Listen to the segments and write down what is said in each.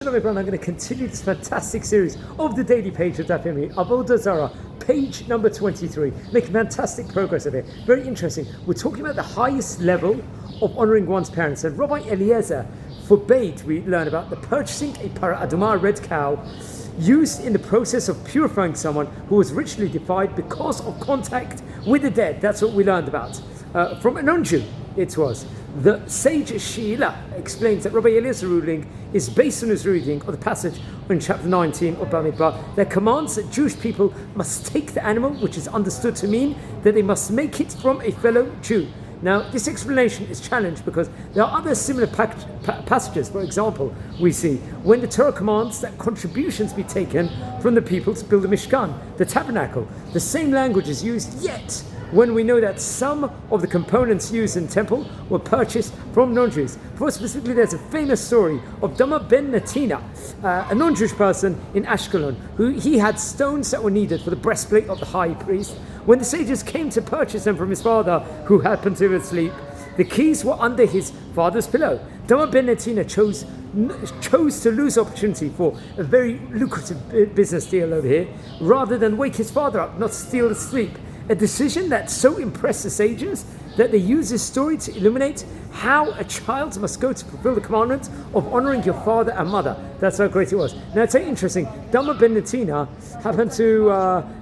Hello everyone, I'm going to continue this fantastic series of the daily page of Daf Yomi Avodah Zara, page number 23. Making fantastic progress over here. Very interesting. We're talking about the highest level of honouring one's parents. And Rabbi Eliezer forbade, we learn about, the purchasing a para aduma, red cow, used in the process of purifying someone who was ritually defiled because of contact with the dead. That's what we learned about. From a non-Jew, it was. The sage Sheila explains that Rabbi Eliezer's ruling is based on his reading of the passage in chapter 19 of Bamidbar that commands that Jewish people must take the animal, which is understood to mean that they must make it from a fellow Jew. Now, this explanation is challenged because there are other similar passages. For example, we see when the Torah commands that contributions be taken from the people to build the Mishkan, the tabernacle. The same language is used, yet when we know that some of the components used in the temple were purchased from non-Jews. For specifically, there's a famous story of Dama ben Natina, a non-Jewish person in Ashkelon, who he had stones that were needed for the breastplate of the high priest. When the sages came to purchase them from his father, who happened to be asleep, the keys were under his father's pillow. Dama ben Natina chose to lose opportunity for a very lucrative business deal over here, rather than wake his father up, not steal his sleep. A decision that so impressed the sages that they use this story to illuminate how a child must go to fulfill the commandment of honouring your father and mother. That's how great it was. Now it's very interesting. Dama ben Natina happened to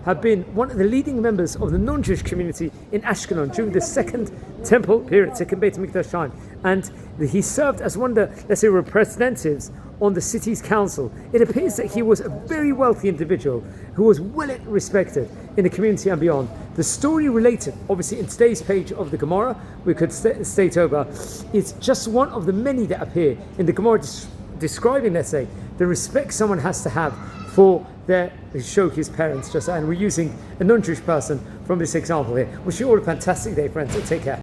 have been one of the leading members of the non-Jewish community in Ashkelon during the Second Temple period, Second Beit HaMikdash time. And he served as one of the, let's say, representatives on the city's council. It appears that he was a very wealthy individual who was well respected in the community and beyond. The story related, obviously, in today's page of the Gemara, we could state over, is just one of the many that appear in the Gemara describing, let's say, the respect someone has to have for their show his parents. And we're using a non-Jewish person from this example here. Wish you all a fantastic day, friends. So take care.